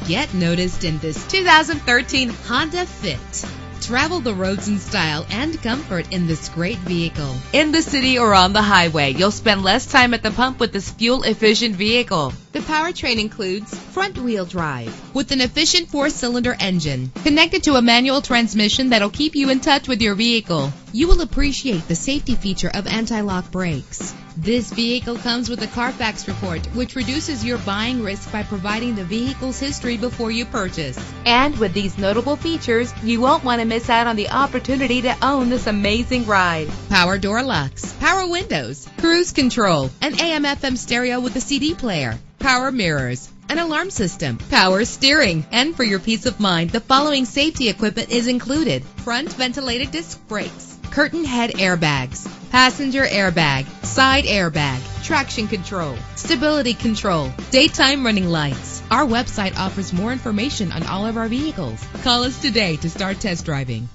Get noticed in this 2013 Honda Fit. Travel the roads in style and comfort in this great vehicle. In the city or on the highway, you'll spend less time at the pump with this fuel-efficient vehicle. The powertrain includes front-wheel drive with an efficient 4-cylinder engine connected to a manual transmission that'll keep you in touch with your vehicle. You will appreciate the safety feature of anti-lock brakes. This vehicle comes with a Carfax report, which reduces your buying risk by providing the vehicle's history before you purchase. And with these notable features, you won't want to miss out on the opportunity to own this amazing ride. Power door locks, power windows, cruise control, an AM/FM stereo with a CD player, power mirrors, an alarm system, power steering. And for your peace of mind, the following safety equipment is included: front ventilated disc brakes, curtain head airbags, passenger airbag, side airbag, traction control, stability control, daytime running lights. Our website offers more information on all of our vehicles. Call us today to start test driving.